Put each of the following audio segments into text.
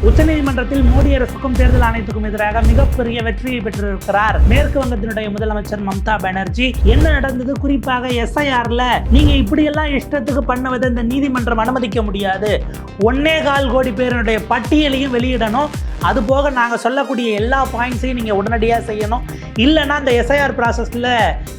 உச்சநீதிமன்றத்தில் மோடி அரசுக்கும் தேர்தல் ஆணையத்துக்கும் எதிராக மிகப்பெரிய வெற்றியை பெற்றிருக்கிறார் மேற்கு வங்கத்தினுடைய முதலமைச்சர் மம்தா பானர்ஜி. என்ன நடந்தது, குறிப்பாக எஸ்ஐஆர்ல நீங்க இப்படியெல்லாம் இஷ்டத்துக்கு பண்ணுவதை இந்த நீதிமன்றம் அனுமதிக்க முடியாது, 1.25 கோடி பேருடைய பட்டியலையும் வெளியிடணும், அது போக நாங்கள் சொல்லக்கூடிய எல்லா பாயிண்ட்ஸையும் நீங்கள் உடனடியாக செய்யணும், இல்லைன்னா இந்த எஸ்ஐஆர் ப்ராசஸில்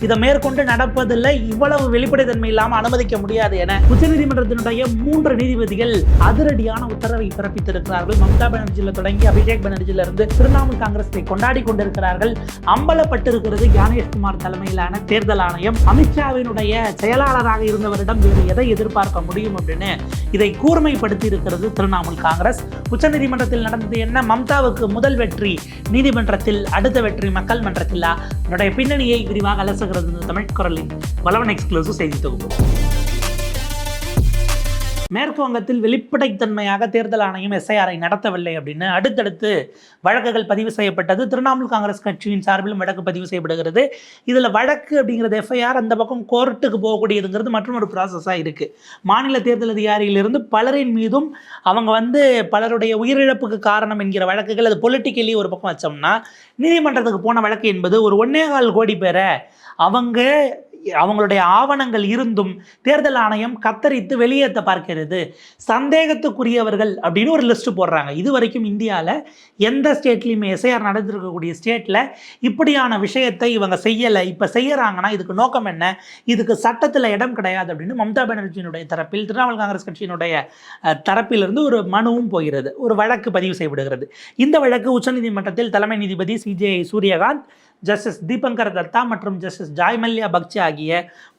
இதை மேற்கொண்டு நடப்பதில்லை, இவ்வளவு வெளிப்படைத்தன்மை இல்லாமல் அனுமதிக்க முடியாது என உச்சநீதிமன்றத்தினுடைய 3 நீதிபதிகள் அதிரடியான உத்தரவை பிறப்பித்திருக்கிறார்கள். மம்தா பானர்ஜியில் தொடங்கி அபிஷேக் பானர்ஜியிலிருந்து திரிணாமுல் காங்கிரஸை கொண்டாடி கொண்டிருக்கிறார்கள். அம்பலப்பட்டிருக்கிறது ஞானேஷ்குமார் தலைமையிலான தேர்தல் ஆணையம். அமித்ஷாவினுடைய செயலாளராக இருந்தவரிடம் வேறு எதை எதிர்பார்க்க முடியும் அப்படின்னு இதை கூர்மைப்படுத்தி இருக்கிறது திரிணாமுல் காங்கிரஸ். உச்சநீதிமன்றத்தில் நடந்தது என்ன? மம்தாவுக்கு முதல் வெற்றி நீதிமன்றத்தில், அடுத்த வெற்றி மக்கள் மன்றத்தில். என்னுடைய பின்னணியை விரிவாக அலசுகிறது தமிழ் குரலின் வளவன் எக்ஸ்க்ளூசிவ் செய்தி தொகுப்பு. மேற்கு வங்கத்தில் வெளிப்படைத்தன்மையாக தேர்தல் ஆணையம் எஸ்ஐஆரை நடத்தவில்லை அப்படின்னு அடுத்தடுத்து வழக்குகள் பதிவு செய்யப்பட்டது. திரிணாமுல் காங்கிரஸ் கட்சியின் சார்பிலும் வழக்கு பதிவு செய்யப்படுகிறது. இதில் வழக்கு அப்படிங்கிறது எஃப்ஐஆர், அந்த பக்கம் கோர்ட்டுக்கு போகக்கூடியதுங்கிறது மற்றும் ஒரு ப்ராசஸாக இருக்குது. மாநில தேர்தல் அதிகாரியிலிருந்து பலரின் மீதும் அவங்க பலருடைய உயிரிழப்புக்கு காரணம் என்கிற வழக்குகள், அது பொலிட்டிக்கலி ஒரு பக்கம் வச்சோம்னா, நீதிமன்றத்துக்கு போன வழக்கு என்பது ஒரு 1.25 கோடி பேரை அவங்களுடைய ஆவணங்கள் இருந்தும் தேர்தல் ஆணையம் கத்தரித்து வெளியேற்ற பார்க்கிறது. சந்தேகத்துக்குரியவர்கள் அப்படின்னு ஒரு லிஸ்ட் போடுறாங்க. இது வரைக்கும் இந்தியாவில் எந்த ஸ்டேட்லையுமே எஸ்ஐஆர் நடந்திருக்கக்கூடிய ஸ்டேட்டில் இப்படியான விஷயத்தை இவங்க செய்யலை. இப்போ செய்யறாங்கன்னா இதுக்கு நோக்கம் என்ன, இதுக்கு சட்டத்தில் இடம் கிடையாது அப்படின்னு மம்தா பானர்ஜியினுடைய தரப்பில், திரிணாமுல் காங்கிரஸ் கட்சியினுடைய தரப்பிலிருந்து ஒரு மனுவும் போகிறது, ஒரு வழக்கு பதிவு செய்யப்படுகிறது. இந்த வழக்கு உச்சநீதிமன்றத்தில் தலைமை நீதிபதி CJ சூரியகாந்த், ஜஸ்டிஸ் தீபங்கர் தத்தா மற்றும் ஜஸ்டிஸ் ஜாய்மல்யா பக்சி ஆகிய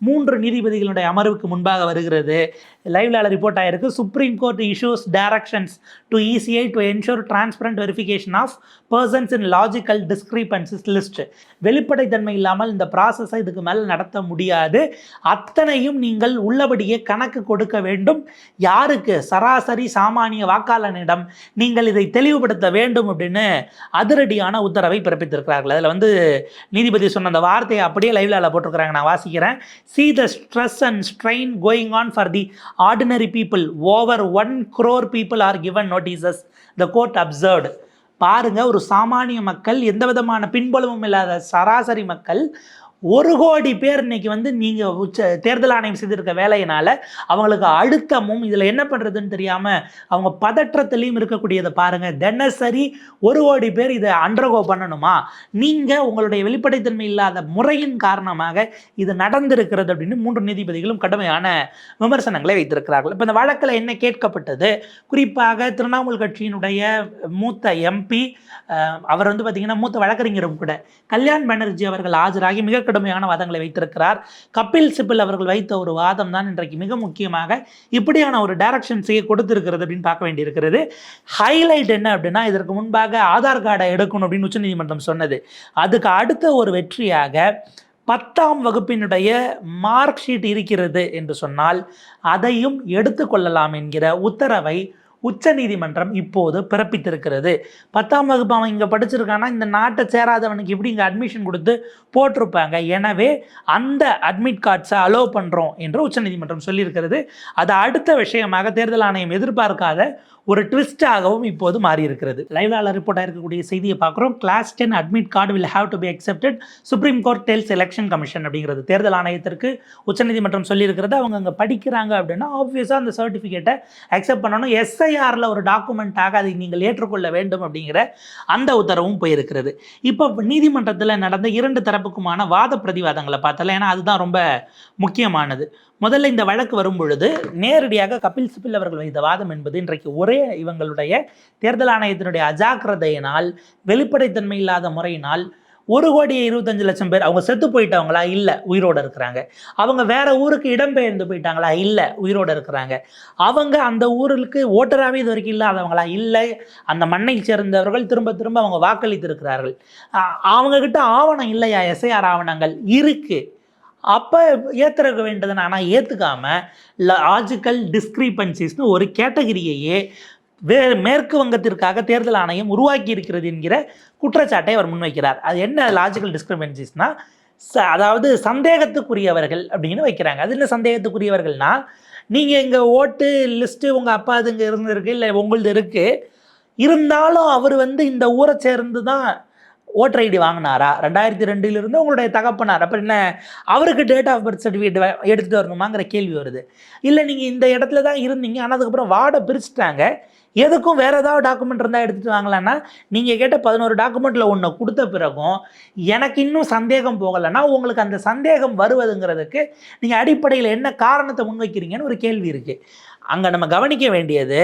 3 நீதிபதிகளுடைய அமர்வுக்கு முன்பாக வருகிறது. லைவ்ல ரிப்போர்ட் ஆயிருக்கு. Supreme Court issues directions to ECI to ensure transparent verification of persons in logical discrepancies list. வெளிப்படைத்தன்மை இல்லாமல் இந்த ப்ராசஸை இதுக்கு மேலே நடத்த முடியாது. அத்தனையும் நீங்கள் உள்ளபடியே கணக்கு கொடுக்க வேண்டும். யாருக்கு? சராசரி சாமானிய வாக்காளனிடம் நீங்கள் இதை தெளிவுபடுத்த வேண்டும் அப்படின்னு அதிரடியான உத்தரவை பிறப்பித்திருக்கிறார்கள். அதில் நீதிபதி சொன்ன அந்த வார்த்தையை அப்படியே லைவ்ல போட்டிருக்கிறாங்க. நான் வாசிக்கிறேன். See the stress and strain going on for the ordinary people. Over 1 crore people are given notices, the court observed. பாருங்க, ஒரு சாமானிய மக்கள், எந்த விதமான பின்புலமும் இல்லாத சராசரி மக்கள் 1 கோடி பேர் இன்னைக்கு நீங்கள் தேர்தல் ஆணையம் செய்திருக்க வேலையினால அவங்களுக்கு அழுத்தமும், இதில் என்ன பண்ணுறதுன்னு தெரியாமல் அவங்க பதற்றத்திலையும் இருக்கக்கூடியதை பாருங்கள். தினசரி 1 கோடி பேர் இதை அண்டர்கோ பண்ணணுமா? நீங்கள் உங்களுடைய வெளிப்படைத்தன்மை இல்லாத முறையின் காரணமாக இது நடந்திருக்கிறது அப்படின்னு 3 நீதிபதிகளும் கடுமையான விமர்சனங்களை வைத்திருக்கிறார்கள். இப்போ இந்த வழக்கில் என்ன கேட்கப்பட்டது? குறிப்பாக திரிணாமுல் கட்சியினுடைய மூத்த MP, அவர் பார்த்திங்கன்னா மூத்த வழக்கறிஞரும் கூட, கல்யாண் பானர்ஜி அவர்கள் ஆஜராகி மிக கடுமையான வாதங்களை வைத்திருக்கிறார். கபில் சிபல் அவர்கள் வைத்த ஒரு வாதம் தான் இன்றைக்கு மிக முக்கியமாக இப்படியான ஒரு டைரக்ஷன்ஸையே கொடுத்திருக்கிறது அப்படின்னு பார்க்க வேண்டியிருக்கிறது. ஹைலைட் என்ன அப்படின்னா, இதற்கு முன்பாக ஆதார் கார்டை எடுக்கணும் அப்படின்னு உச்சநீதிமன்றம் சொன்னது. அதுக்கு அடுத்த ஒரு வெற்றியாக 10ஆம் வகுப்பினுடைய மார்க் ஷீட் இருக்கிறது என்று சொன்னால் அதையும் எடுத்துக்கொள்ளலாம் என்கிற உத்தரவை உச்சநீதிமன்றம் இப்போது பிறப்பித்திருக்கிறது. 10ஆம் வகுப்பு அவன் இங்கே படிச்சிருக்கானா, இந்த நாட்டை சேராதவனுக்கு எப்படி இங்கே அட்மிஷன் கொடுத்து போட்டிருப்பாங்க. எனவே அந்த அட்மிட் கார்ட்ஸை அலோவ் பண்ணுறோம் என்று உச்சநீதிமன்றம் சொல்லியிருக்கிறது. அது அடுத்த விஷயமாக தேர்தல் ஆணையம் எதிர்பார்க்காத ஒரு ட்விஸ்டாகவும் இப்போது மாறி இருக்கிறது. லைவ்ல ரிப்போர்ட் ஆயிருக்கக்கூடிய செய்தியை பார்க்குறோம். Class 10 admit card will have to be accepted, Supreme Court tells Election Commission அப்படிங்கிறது தேர்தல் ஆணையத்திற்கு உச்சநீதிமன்றம் சொல்லியிருக்கிறது. அவங்க அங்கே படிக்கிறாங்க அப்படின்னா ஆப்வியஸாக அந்த சர்டிஃபிகேட்டை அக்செப்ட் பண்ணணும். SIRல ஒரு டாக்குமெண்ட்டாக அதை நீங்கள் ஏற்றுக்கொள்ள வேண்டும் அப்படிங்கிற அந்த உத்தரவும் போயிருக்கிறது. இப்போ நீதிமன்றத்தில் நடந்த 2 தரப்புக்குமான வாத பிரதிவாதங்களை பார்த்தல, ஏன்னா அதுதான் ரொம்ப முக்கியமானது. முதல்ல இந்த வழக்கு வரும் பொழுது நேரடியாக கபில் சிபல் அவர்கள் வைத்த வாதம் என்பது, இன்றைக்கு ஒரே இவங்களுடைய தேர்தல் ஆணையத்தினுடைய அஜாக்கிரதையினால், வெளிப்படைத்தன்மை இல்லாத முறையினால் 1,25,00,000 பேர் அவங்க செத்து போயிட்டவங்களா? இல்லை, உயிரோடு இருக்கிறாங்க. அவங்க வேற ஊருக்கு இடம்பெயர்ந்து போயிட்டாங்களா? இல்லை, உயிரோடு இருக்கிறாங்க. அவங்க அந்த ஊருக்கு ஓட்டராகவே இது வரைக்கும் இல்லாதவங்களா? இல்லை, அந்த மண்ணை சேர்ந்தவர்கள் திரும்ப திரும்ப அவங்க வாக்களித்து இருக்கிறார்கள். அவங்கக்கிட்ட ஆவணம் இல்லையா? SIR ஆவணங்கள் இருக்குது. அப்போ ஏற்றுக்க வேண்டியதுன்னு, ஆனால் ஏற்றுக்காமல் லாஜிக்கல் டிஸ்கிரிபன்சிஸ்னு ஒரு கேட்டகரியையே மேற்கு வங்கத்திற்காக தேர்தல் ஆணையம் உருவாக்கி இருக்கிறது என்கிற குற்றச்சாட்டை அவர் முன்வைக்கிறார். அது என்ன லாஜிக்கல் டிஸ்கிரிபன்சிஸ்னா, அதாவது சந்தேகத்துக்குரியவர்கள் அப்படின்னு வைக்கிறாங்க. அது என்ன சந்தேகத்துக்குரியவர்கள்னா, நீங்கள் இங்கே ஓட்டு லிஸ்ட்டு உங்கள் அப்பா அதுங்க இருந்திருக்கு, இல்லை உங்களது இருக்குது, இருந்தாலும் அவர் வந்து இந்த ஊரை சேர்ந்து தான் ஓட்டர் ஐடி வாங்கினாரா? 2002 உங்களுடைய தகப்பனார், அப்புறம் என்ன அவருக்கு டேட் ஆஃப் பர்த் சர்டிஃபிகேட் எடுத்துகிட்டு வரணுமாங்கிற கேள்வி வருது. இல்லை நீங்கள் இந்த இடத்துல தான் இருந்தீங்க, ஆனால் அதுக்கப்புறம் வார்டை பிரிச்சுட்டாங்க, எதுக்கும் வேறு ஏதாவது டாக்குமெண்ட் இருந்தால் எடுத்துகிட்டு வாங்கலான்னா நீங்கள் கேட்ட 11 டாக்குமெண்ட்டில் ஒன்று கொடுத்த பிறகும் எனக்கு இன்னும் சந்தேகம் போகலைன்னா உங்களுக்கு அந்த சந்தேகம் வருவதுங்கிறதுக்கு நீங்கள் அடிப்படையில் என்ன காரணத்தை முன்வைக்கிறீங்கன்னு ஒரு கேள்வி இருக்குது. அங்கே நம்ம கவனிக்க வேண்டியது,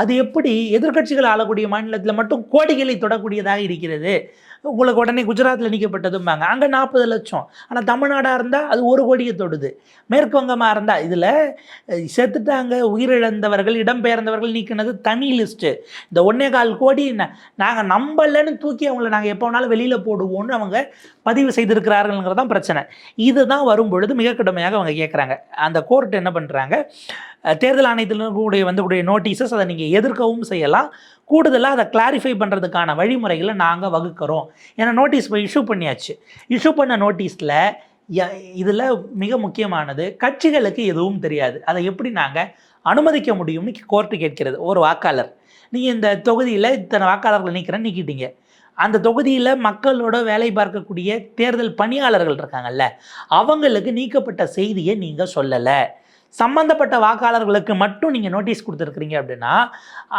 அது எப்படி எதிர்க்கட்சிகள் ஆளக்கூடிய மாநிலத்தில் மட்டும் கோடிகளை தொடக்கூடியதாக இருக்கிறது. உங்களுக்கு உடனே குஜராத்தில் நீக்கப்பட்டதும்பாங்க, அங்கே 40 லட்சம். ஆனால் தமிழ்நாடாக இருந்தால் அது 1 கோடியை தொடுது. மேற்கு வங்கமாக இருந்தால் இதில் செத்துட்டாங்க, உயிரிழந்தவர்கள், இடம்பெயர்ந்தவர்கள் நீக்கினது தனி லிஸ்ட்டு. இந்த 1.25 கோடி நாங்கள் நம்பலைன்னு தூக்கி அவங்கள நாங்கள் எப்போ வேணாலும் வெளியில் போடுவோம்னு அவங்க பதிவு செய்திருக்கிறார்கள்ங்கிறது தான் பிரச்சனை. இதுதான் வரும்பொழுது மிக கடுமையாக அவங்க கேட்குறாங்க. அந்த கோர்ட் என்ன பண்ணுறாங்க, தேர்தல் ஆணையத்தில் கூடிய நோட்டீஸஸ் அதை நீங்கள் எதிர்க்கவும் செய்யலாம், கூடுதலாக அதை கிளாரிஃபை பண்ணுறதுக்கான வழிமுறைகளை நாங்கள் வகுக்கிறோம். ஏன்னா நோட்டீஸ் போய் இஷ்யூ பண்ணியாச்சு. இஷ்யூ பண்ண நோட்டீஸில் இதில் மிக முக்கியமானது, கட்சிகளுக்கு எதுவும் தெரியாது, அதை எப்படி நாங்கள் அனுமதிக்க முடியும்னு கோர்ட்டு கேட்கிறது. ஒரு வாக்காளர், நீங்கள் இந்த தொகுதியில் இத்தனை வாக்காளர்கள் நீக்கிட்டீங்க, அந்த தொகுதியில் மக்களோட வேலை பார்க்கக்கூடிய தேர்தல் பணியாளர்கள் இருக்காங்கல்ல, அவங்களுக்கு நீக்கப்பட்ட செய்தியை நீங்கள் சொல்லலை, சம்மந்தப்பட்ட வாக்காளர்களுக்கு மட்டும் நீங்கள் நோட்டீஸ் கொடுத்துருக்குறீங்க அப்படின்னா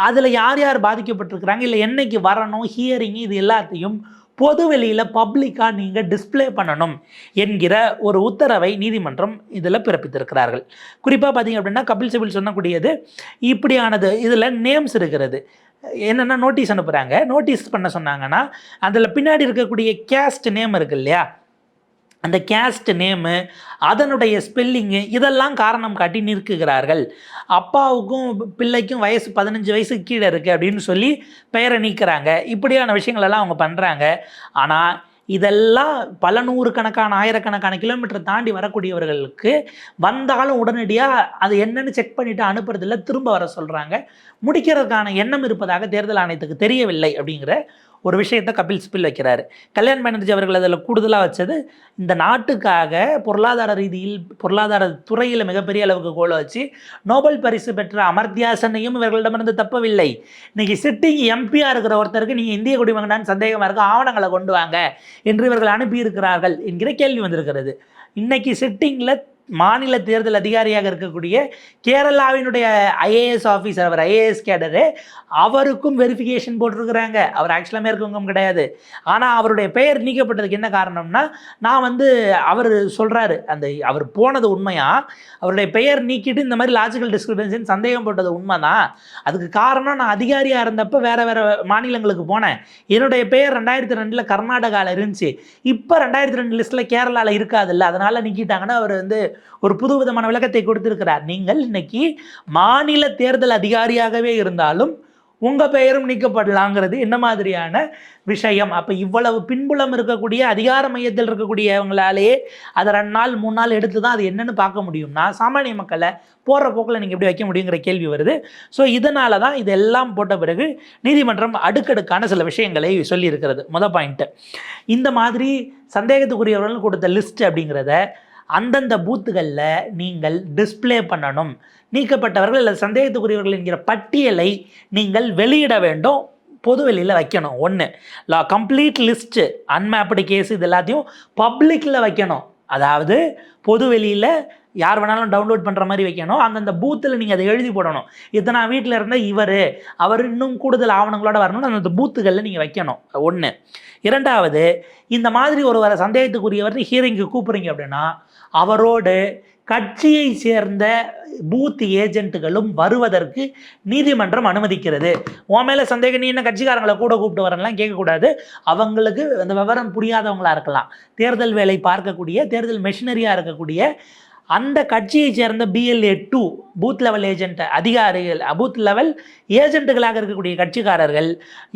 அதில் யார் யார் பாதிக்கப்பட்டிருக்கிறாங்க, இல்லை என்னைக்கு வரணும், ஹியரிங், இது எல்லாத்தையும் பொது வெளியில் பப்ளிக்காக நீங்கள் டிஸ்பிளே பண்ணணும் என்கிற ஒரு உத்தரவை நீதிமன்றம் இதில் பிறப்பித்திருக்கிறார்கள். குறிப்பாக பார்த்தீங்க அப்படின்னா கபில் சிபில் சொன்னக்கூடியது இப்படியானது. இதில் நேம்ஸ் இருக்கிறது. என்னென்னா நோட்டீஸ் அனுப்புகிறாங்க, நோட்டீஸ் பண்ண சொன்னாங்கன்னா அதில் பின்னாடி இருக்கக்கூடிய கேஸ்ட் நேம் இருக்குது இல்லையா, அந்த கேஸ்ட் நேமு, அதனுடைய ஸ்பெல்லிங்கு, இதெல்லாம் காரணம் காட்டி நிற்குகிறார்கள். அப்பாவுக்கும் பிள்ளைக்கும் வயசு 15 வயசுக்கு கீழே இருக்குது அப்படின்னு சொல்லி பெயரை நீக்கிறாங்க. இப்படியான விஷயங்களெல்லாம் அவங்க பண்ணுறாங்க. ஆனால் இதெல்லாம் பல நூறுக்கணக்கான ஆயிரக்கணக்கான கிலோமீட்டர் தாண்டி வரக்கூடியவர்களுக்கு வந்தாலும் உடனடியாக அது என்னென்னு செக் பண்ணிவிட்டு அனுப்புறதில்ல, திரும்ப வர சொல்கிறாங்க. முடிக்கிறதுக்கான எண்ணம் இருப்பதாக தேர்தல் ஆணையத்துக்கு தெரியவில்லை அப்படிங்கிற ஒரு விஷயத்தை கபில் சிபில் வைக்கிறாரு. கல்யாண் பானர்ஜி அவர்கள் அதில் கூடுதலாக வச்சது, இந்த நாட்டுக்காக பொருளாதார ரீதியில், பொருளாதார துறையில் மிகப்பெரிய அளவுக்கு கோலை வச்சு நோபல் பரிசு பெற்ற அமர்த்தியா சென்னையும் இவர்களிடமிருந்து தப்பவில்லை. இன்றைக்கி சிட்டிங் எம்பியாக இருக்கிற ஒருத்தருக்கு நீங்கள் இந்திய குடிமகனான்னு சந்தேகமாக இருக்க, ஆவணங்களை கொண்டு வாங்க என்று இவர்கள் அனுப்பியிருக்கிறார்கள் என்கிற கேள்வி வந்திருக்கிறது. இன்றைக்கி சிட்டிங்கில் மாநில தேர்தல் அதிகாரியாக இருக்கக்கூடிய கேரளாவினுடைய ஐஏஎஸ் ஆஃபீஸர், அவர் ஐஏஎஸ் கேடரு, அவருக்கும் வெரிஃபிகேஷன் போட்டிருக்கிறாங்க. அவர் ஆக்சுவலாக மேற்கொங்கம் கிடையாது. ஆனால் அவருடைய பெயர் நீக்கப்பட்டதுக்கு என்ன காரணம்னா, அவர் சொல்கிறாரு, அவர் போனது உண்மையா, அவருடைய பெயர் நீக்கிட்டு இந்த மாதிரி லாஜிக்கல் டிஸ்கிரிபன்சின்னு சந்தேகம் போட்டது உண்மை தான். அதுக்கு காரணம், நான் அதிகாரியாக இருந்தப்போ வேறு மாநிலங்களுக்கு போனேன், என்னுடைய பெயர் 2002 கர்நாடகாவில் இருந்துச்சு, இப்போ 2002 லிஸ்ட்டில் கேரளாவில் இருக்காதுல்ல, அதனால் நீக்கிட்டாங்கன்னா அவர் ஒரு புது விதமான விளக்கத்தை கொடுத்திருக்கிறார். நீங்கள் இன்னைக்கு மாநில தேர்தல் அதிகாரியாகவே இருந்தாலும் உங்க பெயரும் நீக்கப்படலாங்கிறது என்ன மாதிரியான விஷயம்? அப்ப இவ்வளவு பின்புலம் இருக்கக்கூடிய அதிகார மையத்தில் இருக்கக்கூடியவங்களாலேயே அதை 2 நாள் 3 நாள் எடுத்து தான் அது என்னன்னு பார்க்க முடியும்னா, சாமானிய மக்களை போகிற போக்கில் நீங்கள் எப்படி வைக்க முடியுங்கிற கேள்வி வருது. ஸோ இதனால தான் இதெல்லாம் போட்ட பிறகு நீதிமன்றம் அடுக்கடுக்கான சில விஷயங்களை சொல்லியிருக்கிறது. பாயிண்ட்டு, இந்த மாதிரி சந்தேகத்துக்குரியவர்கள் கொடுத்த லிஸ்ட் அப்படிங்கிறத அந்தந்த பூத்துகளில் நீங்கள் டிஸ்பிளே பண்ணணும். நீக்கப்பட்டவர்கள் அல்லது சந்தேகத்துக்குரியவர்கள் என்கிற பட்டியலை நீங்கள் வெளியிட வேண்டும், பொது வெளியில் வைக்கணும். ஒன்று, கம்ப்ளீட் லிஸ்ட்டு, அன்மேப்டு கேஸ், இது எல்லாத்தையும் பப்ளிக்கில் வைக்கணும். அதாவது பொது வெளியில் யார் வேணாலும் டவுன்லோட் பண்ணுற மாதிரி வைக்கணும். அந்தந்த பூத்தில் நீங்கள் அதை எழுதி போடணும். இத்தனை வீட்டில் இருந்தால் அவர் இன்னும் கூடுதல் ஆவணங்களோடு வரணும்னு அந்தந்த பூத்துகளில் நீங்கள் வைக்கணும். ஒன்று. இரண்டாவது, இந்த மாதிரி ஒரு சந்தேகத்துக்குரியவர் ஹியரிங்கு கூப்பிட்றீங்க அப்படின்னா அவரோடு கட்சியை சேர்ந்த பூத் ஏஜென்ட்டுகளும் வருவதற்கு நீதிமன்றம் அனுமதிக்கிறது. உன் மேலே சந்தேகம், நீ என்ன கட்சிக்காரங்களை கூட கூப்பிட்டு வரலாம் கேட்கக்கூடாது. அவங்களுக்கு அந்த விவரம் புரியாதவங்களாக இருக்கலாம், தேர்தல் வேலை பார்க்கக்கூடிய, தேர்தல் மெஷினரியாக இருக்கக்கூடிய அந்த கட்சியை சேர்ந்த BLA 2 பூத் லெவல் ஏஜென்ட் அதிகாரிகள், பூத் லெவல் ஏஜென்ட்டுகளாக இருக்கக்கூடிய கட்சிக்காரர்கள்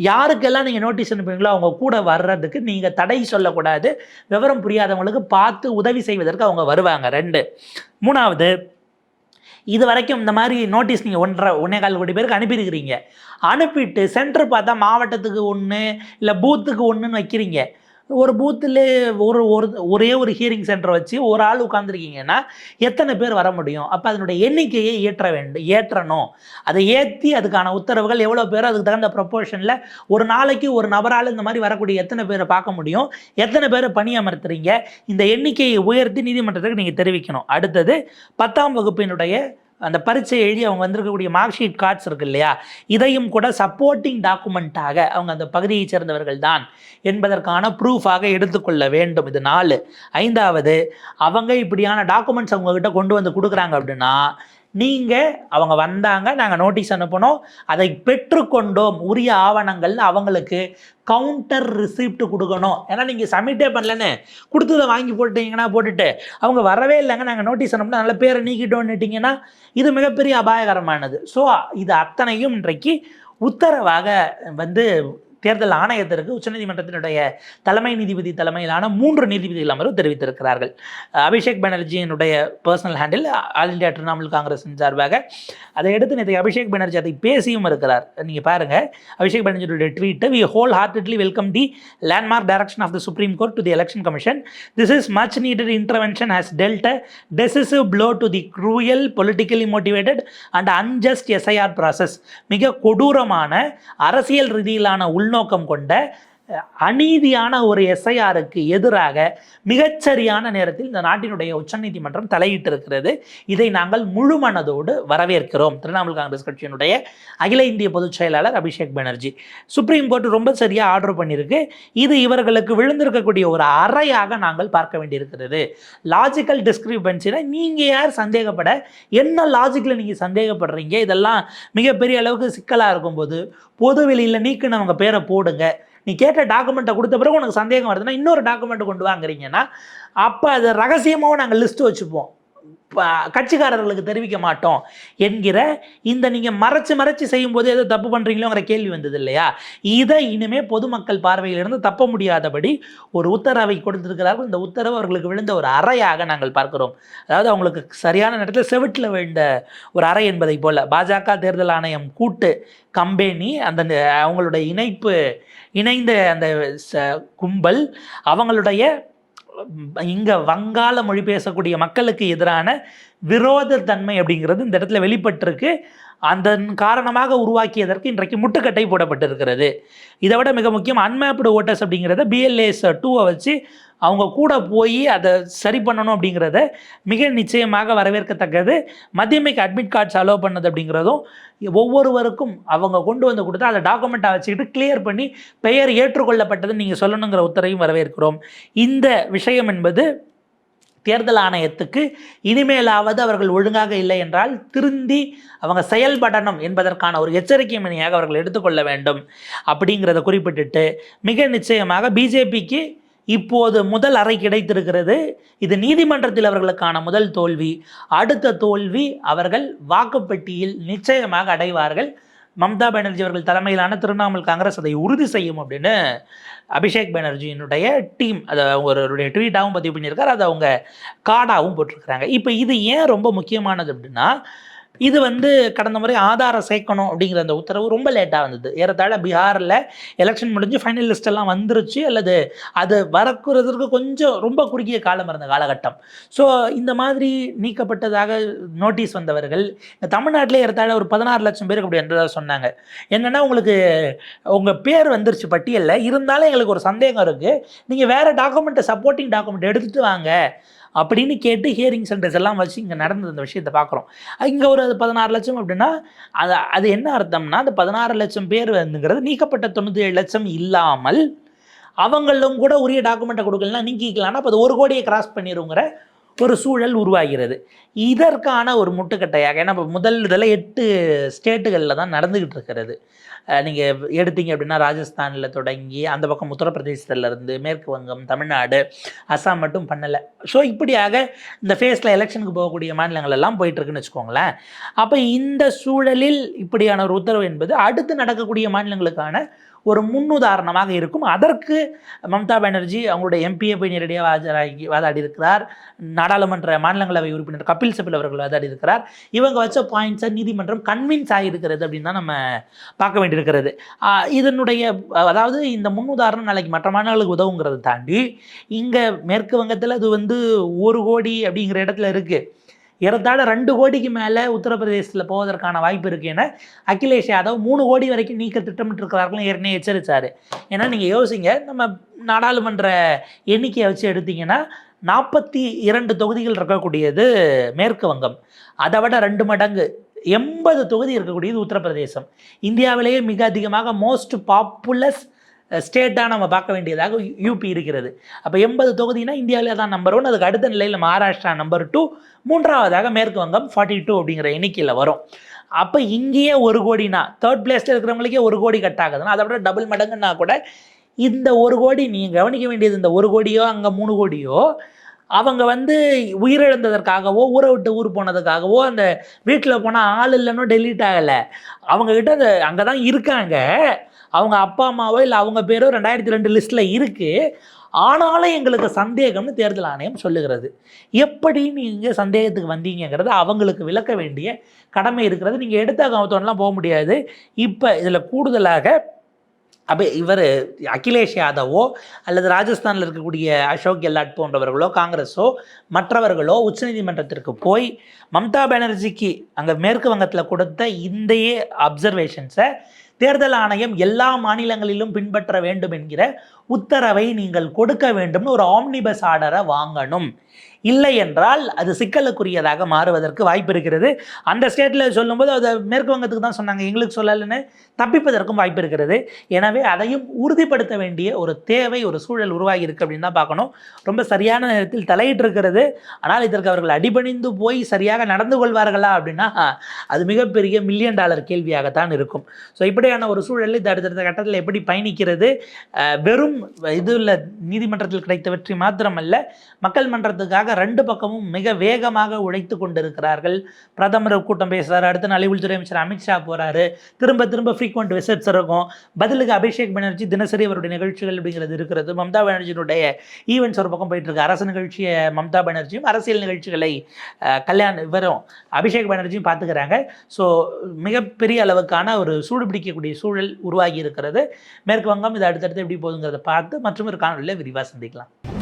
யாருக்கெல்லாம் நீங்கள் நோட்டீஸ் அனுப்புவீங்களோ அவங்க கூட வர்றதுக்கு நீங்கள் தடை சொல்லக்கூடாது. விவரம் புரியாதவங்களுக்கு பார்த்து உதவி செய்வதற்கு அவங்க வருவாங்க. 2. மூணாவது, இது வரைக்கும் இந்த மாதிரி நோட்டீஸ் நீங்கள் 1.25 கோடி பேருக்கு அனுப்பியிருக்கிறீங்க. அனுப்பிட்டு சென்டர் பார்த்தா மாவட்டத்துக்கு 1 இல்லை பூத்துக்கு 1ன்னு வைக்கிறீங்க. ஒரு பூத்தில் ஒரே ஒரு ஹியரிங் சென்டர் வச்சு ஒரு ஆள் உட்காந்துருக்கீங்கன்னா எத்தனை பேர் வர முடியும்? அப்போ அதனுடைய எண்ணிக்கையை ஏற்றணும். அதை ஏற்றி அதுக்கான உத்தரவுகள் எவ்வளோ பேர் அதுக்கு தகுந்த ப்ரொப்போர்ஷனில் ஒரு நாளைக்கு ஒரு நபரால் இந்த மாதிரி வரக்கூடிய எத்தனை பேரை பார்க்க முடியும், எத்தனை பேரை பணியமர்த்துறீங்க, இந்த எண்ணிக்கையை உயர்த்தி நீதிமன்றத்துக்கு நீங்கள் தெரிவிக்கணும். அடுத்தது 10ஆம் வகுப்பினுடைய அந்த பரீட்சை எழுதி அவங்க வந்திருக்கக்கூடிய மார்க் ஷீட் கார்ட்ஸ் இருக்கு இல்லையா, இதையும் கூட சப்போர்ட்டிங் டாக்குமெண்ட்டாக அவங்க அந்த பகுதியை சேர்ந்தவர்கள் தான் என்பதற்கான ப்ரூஃபாக எடுத்துக்கொள்ள வேண்டும். இது 4. 5வது, அவங்க இப்படியான டாக்குமெண்ட்ஸ் அவங்கக்கிட்ட கொண்டு வந்து கொடுக்குறாங்க அப்படின்னா அவங்க வந்தாங்க, நாங்கள் நோட்டீஸ் அனுப்பினோம், அதை பெற்றுக்கொண்டோம், உரிய ஆவணங்கள் அவங்களுக்கு கவுண்டர் ரிசிப்ட் கொடுக்கணும். ஏன்னா நீங்கள் சப்மிட்டே பண்ணலன்னு கொடுத்ததை வாங்கி போட்டுட்டீங்கன்னா போட்டுட்டு அவங்க வரவே இல்லைங்க, நாங்கள் நோட்டீஸ் அனுப்பினா நல்ல பேரை நீக்கிட்டோன்னுட்டிங்கன்னா இது மிகப்பெரிய அபாயகரமானது. ஸோ இது அத்தனையும் இன்றைக்கு உத்தரவாக தேர்தல் ஆணையத்திற்கு உச்சநீதிமன்றத்தினுடைய தலைமை நீதிபதி தலைமையிலான 3 நீதிபதிகள் அமர்வு தெரிவித்திருக்கிறார்கள். அபிஷேக் பானர்ஜியினுடைய personal handle all India Trinamool காங்கிரஸின் சார்பாக அதை எடுத்து நேற்று அபிஷேக் பானர்ஜி அதை பேசியும் இருக்கிறார். நீங்கள் பாருங்கள், அபிஷேக் பானர்ஜியுடைய tweet, "We wholeheartedly welcome the landmark direction of the Supreme Court to the Election Commission. This is much needed intervention has dealt a decisive blow to the cruel, politically motivated and unjust SIR process." மிக கொடூரமான அரசியல் ரீதியிலான உள்நோக்கம் கொண்ட அநீதியான ஒரு எஸ்ஐஆருக்கு எதிராக மிகச்சரியான நேரத்தில் இந்த நாட்டினுடைய உச்சநீதிமன்றம் தலையிட்டிருக்கிறது. இதை நாங்கள் முழு மனதோடு வரவேற்கிறோம். திரிணாமுல் காங்கிரஸ் கட்சியினுடைய அகில இந்திய பொதுச் செயலாளர் அபிஷேக் பானர்ஜி. சுப்ரீம் கோர்ட் ரொம்ப சரியாக ஆர்டர் பண்ணியிருக்கு. இது இவர்களுக்கு விழுந்திருக்கக்கூடிய ஒரு அறையாக நாங்கள் பார்க்க வேண்டியிருக்கிறது. லாஜிக்கல் டிஸ்கிரிபன்சினா நீங்கள் யார் சந்தேகப்பட, என்ன லாஜிக்கில் நீங்கள் சந்தேகப்படுறீங்க? இதெல்லாம் மிகப்பெரிய அளவுக்கு சிக்கலாக இருக்கும்போது பொது வெளியில் நீக்கினவங்க பேரை போடுங்க. நீ கேட்ட டாக்குமெண்ட்டை கொடுத்த பிறகு உனக்கு சந்தேகம் வருதுன்னா இன்னொரு டாக்குமெண்ட் கொண்டு வாங்குறீங்கன்னா அப்போ அதை ரகசியமாகவும் நாங்கள் லிஸ்ட்டு வச்சுப்போம், கட்சிக்காரர்களுக்கு தெரிவிக்க மாட்டோம் என்கிற இந்த நீங்கள் மறைச்சு செய்யும்போது எதோ தப்பு பண்ணுறீங்களோங்கிற கேள்வி வந்தது இல்லையா? இதை இனிமேல் பொதுமக்கள் பார்வையிலிருந்து தப்ப முடியாதபடி ஒரு உத்தரவை கொடுத்திருக்கிறார்கள். இந்த உத்தரவு அவர்களுக்கு விழுந்த ஒரு அறையாக நாங்கள் பார்க்கிறோம். அதாவது அவங்களுக்கு சரியான நேரத்தில் செவிட்டில் விழுந்த ஒரு அறை என்பதை போல பாஜக தேர்தல் ஆணையம் கூட்டு கம்பெனி அந்த அவங்களுடைய இணைந்த அந்த கும்பல் அவங்களுடைய இங்கே வங்காள மொழி பேசக்கூடிய மக்களுக்கு எதிரான விரோத தன்மை அப்படிங்கிறது இந்த இடத்துல வெளிப்பட்டிருக்கு. அதன் காரணமாக உருவாக்கியதற்கு இன்றைக்கு முட்டுக்கட்டை போடப்பட்டிருக்கிறது. இதை விட மிக முக்கியம், அன்மேப்டு ஓட்டர்ஸ் அப்படிங்கிறத BLS 2 வச்சு அவங்க கூட போய் அதை சரி பண்ணணும் அப்படிங்கிறத மிக நிச்சயமாக வரவேற்கத்தக்கது. மத்தியமைக்கு அட்மிட் கார்ட்ஸ் அலோவ் பண்ணது அப்படிங்கிறதும் ஒவ்வொருவருக்கும் அவங்க கொண்டு வந்து கொடுத்தா அதை டாக்குமெண்ட்டாக வச்சுக்கிட்டு கிளியர் பண்ணி பெயர் ஏற்றுக்கொள்ளப்பட்டதுன்னு நீங்கள் சொல்லணுங்கிற உத்தரவையும் வரவேற்கிறோம். இந்த விஷயம் என்பது தேர்தல் ஆணையத்துக்கு இனிமேலாவது அவர்கள் ஒழுங்காக இல்லை என்றால் திருந்தி அவங்க செயல்படணும் என்பதற்கான ஒரு எச்சரிக்கை மணியாக அவர்கள் எடுத்துக்கொள்ள வேண்டும் அப்படிங்கிறத குறிப்பிட்டுட்டு மிக நிச்சயமாக பிஜேபிக்கு இப்போது முதல் அறை கிடைத்திருக்கிறது. இது நீதிமன்றத்தில் அவர்களுக்கான முதல் தோல்வி. அடுத்த தோல்வி அவர்கள் வாக்குப்பெட்டியில் நிச்சயமாக அடைவார்கள். மம்தா பானர்ஜி அவர்கள் தலைமையிலான திரிணாமுல் காங்கிரஸ் அதை உறுதி செய்யும் அப்படின்னு அபிஷேக் பானர்ஜியினுடைய டீம் அதை அவங்களுடைய ட்வீட்டாகவும் பதிவு பண்ணியிருக்காரு. அதை அவங்க கார்டாகவும் போட்டிருக்கிறாங்க. இப்போ இது ஏன் ரொம்ப முக்கியமானது அப்படின்னா, இது கடந்த முறை ஆதாரம் சேர்க்கணும் அப்படிங்கிற அந்த உத்தரவு ரொம்ப லேட்டாக வந்தது. ஏறத்தாழ பீகாரில் எலெக்ஷன் முடிஞ்சு ஃபைனல் லிஸ்டெல்லாம் வந்துருச்சு, அல்லது அது வரக்குறதுக்கு கொஞ்சம் ரொம்ப குறுகிய காலம் இருந்த காலகட்டம். ஸோ இந்த மாதிரி நீக்கப்பட்டதாக நோட்டீஸ் வந்தவர்கள் தமிழ்நாட்டிலே ஏறத்தாழ ஒரு 16 லட்சம் பேருக்கு அப்படி என்றதாக சொன்னாங்க. என்னென்னா, உங்களுக்கு உங்கள் பேர் வந்துருச்சு பட்டியலில், இருந்தாலும் எங்களுக்கு ஒரு சந்தேகம் இருக்குது, நீங்கள் வேறு டாக்குமெண்ட்டை சப்போர்ட்டிங் டாக்குமெண்ட் எடுத்துகிட்டு வாங்க அப்படின்னு கேட்டு ஹியரிங் சென்டர்ஸ் எல்லாம் வச்சு இங்கே நடந்த இந்த விஷயத்தை பார்க்குறோம். இங்கே ஒரு 16 லட்சம் அப்படின்னா அது என்ன அர்த்தம்னா, அந்த 16 லட்சம் பேர் நீக்கப்பட்ட 97 லட்சம் இல்லாமல் அவங்களும் கூட உரிய டாக்குமெண்ட்டை கொடுக்கலாம், நீக்கிக்கலாம்னா அப்போ அது 1 கோடியை கிராஸ் பண்ணிடுங்கிற ஒரு சூழல் உருவாகிறது. இதற்கான ஒரு முட்டுக்கட்டையாக, ஏன்னா முதல் இதில் 8 ஸ்டேட்டுகளில் தான் நடந்துக்கிட்டு இருக்கிறது. நீங்கள் எடுத்தீங்க அப்படின்னா ராஜஸ்தானில் தொடங்கி அந்த பக்கம் உத்தரப்பிரதேசத்துலேருந்து மேற்கு வங்கம், தமிழ்நாடு, அஸ்ஸாம் மட்டும் பண்ணலை. ஸோ இப்படியாக இந்த ஃபேஸில் எலெக்ஷனுக்கு போகக்கூடிய மாநிலங்கள் எல்லாம் போயிட்டுருக்குன்னு வச்சுக்கோங்களேன். அப்போ இந்த சூழலில் இப்படியான ஒரு உத்தரவு என்பது அடுத்து நடக்கக்கூடிய மாநிலங்களுக்கான ஒரு முன்னுதாரணமாக இருக்கும். அதற்கு மம்தா பானர்ஜி அவங்களுடைய எம்பியை போய் நேரடியாக வாதாடி இருக்கிறார். நாடாளுமன்ற மாநிலங்களவை உறுப்பினர் கபில் சிபல் அவர்கள் வாதாடி இருக்கிறார். இவங்க வச்ச பாயிண்ட்ஸை நீதிமன்றம் கன்வின்ஸ் ஆகியிருக்கிறது அப்படின்னு தான் நம்ம பார்க்க வேண்டியது. பாயிண்ட் இருக்கிறது. இதனுடைய அதாவது இந்த முன்னுதாரணம் நாளைக்கு மற்ற மாநிலங்களுக்கு உதவுங்கிறத தாண்டி இங்கே மேற்கு வங்கத்தில் அது வந்து 1 கோடி அப்படிங்கிற இடத்துல இருக்குது. ஏறத்தாழ 2 கோடிக்கு மேலே உத்தரப்பிரதேசத்தில் போவதற்கான வாய்ப்பு இருக்குது என அகிலேஷ் யாதவ் 3 கோடி வரைக்கும் நீக்க திட்டமிட்டிருக்கிறார்கள் ஏற்கனவே எச்சரித்தார். ஏன்னா நீங்கள் யோசிங்க, நம்ம நாடாளுமன்ற எண்ணிக்கையை வச்சு எடுத்திங்கன்னா 42 தொகுதிகள் இருக்கக்கூடியது மேற்கு வங்கம், அதை விட 2 மடங்கு 80 தொகுதி இருக்கக்கூடியது உத்தரப்பிரதேசம். இந்தியாவிலேயே மிக அதிகமாக மோஸ்ட் பாப்புலஸ் ஸ்டேட்டாக நம்ம பார்க்க வேண்டியதாக யூபி இருக்கிறது. அப்போ 80 தொகுதினா இந்தியாவிலே தான் நம்பர் 1. அதுக்கு அடுத்த நிலையில் மகாராஷ்டிரா நம்பர் 2, 3ஆவதாக மேற்கு வங்கம் 42 அப்படிங்கிற எண்ணிக்கையில் வரும். அப்போ இங்கேயே 1 கோடினா, 3rd பிளேஸில் இருக்கிறவங்களுக்கே 1 கோடி கட் ஆகுதுன்னா அதை விட டபுள் மடங்குன்னா கூட இந்த 1 கோடி நீங்கள் கவனிக்க வேண்டியது, இந்த 1 கோடியோ அங்கே 3 கோடியோ அவங்க வந்து உயிரிழந்ததற்காகவோ ஊரை விட்டு ஊர் போனதுக்காகவோ அந்த வீட்டில் போனால் ஆள் இல்லைன்னோ டெலீட் ஆகலை. அவங்கக்கிட்ட அந்த அங்கே தான் இருக்காங்க, அவங்க அப்பா அம்மாவோ இல்லை அவங்க பேரோ 2002 லிஸ்ட்டில் இருக்குது. ஆனாலும் எங்களுக்கு சந்தேகம்னு தேர்தல் ஆணையம் சொல்லுகிறது. எப்படி நீங்கள் சந்தேகத்துக்கு வந்தீங்கிறது அவங்களுக்கு விளக்க வேண்டிய கடமை இருக்கிறது. நீங்கள் எடுத்த கவுத்தோன்னெலாம் போக முடியாது. இப்போ இதில் கூடுதலாக அப்போ இவர் அகிலேஷ் யாதவோ அல்லது ராஜஸ்தானில் இருக்கக்கூடிய அசோக் கெலாட் போன்றவர்களோ காங்கிரஸோ மற்றவர்களோ உச்சநீதிமன்றத்திற்கு போய் மம்தா பானர்ஜிக்கு அங்கே மேற்கு வங்கத்தில் கொடுத்த இந்த அப்சர்வேஷன்ஸை தேர்தல் ஆணையம் எல்லா மாநிலங்களிலும் பின்பற்ற வேண்டும் என்கிற உத்தரவை நீங்கள் கொடுக்க வேண்டும்னு ஒரு ஆம்னிபஸ் ஆர்டரை வாங்கணும். இல்லை என்றால் அது சிக்கலுக்குரியதாக மாறுவதற்கு வாய்ப்பு இருக்கிறது. அந்த ஸ்டேட்டில் சொல்லும்போது அதை மேற்கு வங்கத்துக்கு தான் சொன்னாங்க, எங்களுக்கு சொல்லலைன்னு தப்பிப்பதற்கும் வாய்ப்பு இருக்கிறது. எனவே அதையும் உறுதிப்படுத்த வேண்டிய ஒரு தேவை, ஒரு சூழல் உருவாகி இருக்குது அப்படின்னு தான் பார்க்கணும். ரொம்ப சரியான நேரத்தில் தலையிட்டு இருக்கிறது. ஆனால் இதற்கு அவர்கள் அடிபணிந்து போய் சரியாக நடந்து கொள்வார்களா அப்படின்னா அது மிகப்பெரிய $1 மில்லியன் கேள்வியாகத்தான் இருக்கும். ஸோ இப்படியான ஒரு சூழலில் இது அடுத்தடுத்த கட்டத்தில் எப்படி பயணிக்கிறது, வெறும் இதில் நீதிமன்றத்தில் கிடைத்த வெற்றி மாத்திரமல்ல, மக்கள் மன்றத்துக்காக 2 பக்கமும் மிக வேகமாக உழைத்து கொண்டிருக்கிறார்கள். பிரதமர் கூட்டம் பேசுகிறார், அடுத்த நாள் உள்துறை அமைச்சர் அமித்ஷா போகிறாரு, திரும்ப ஃப்ரீக்வெண்ட் விசிட்ஸ் இருக்கும். பதிலுக்கு அபிஷேக் பானர்ஜி தினசரி அவருடைய நிகழ்ச்சிகள் அப்படிங்கிறது இருக்கிறது. மம்தா பானர்ஜியினுடைய ஈவெண்ட்ஸ் ஒரு பக்கம் போயிட்டு இருக்கு. அரசு நிகழ்ச்சியை மம்தா பானர்ஜியும், அரசியல் நிகழ்ச்சிகளை இவரும் அபிஷேக் பானர்ஜியும் பார்த்துக்கிறாங்க. ஸோ மிகப்பெரிய அளவுக்கான ஒரு சூடு பிடிக்கக்கூடிய சூழல் உருவாகி இருக்கிறது. மேற்கு வங்கம் இது அடுத்தடுத்து எப்படி போகுதுங்கிறத பார்த்து மற்றும் ஒரு காணொலியில் விரிவாக சந்திக்கலாம்.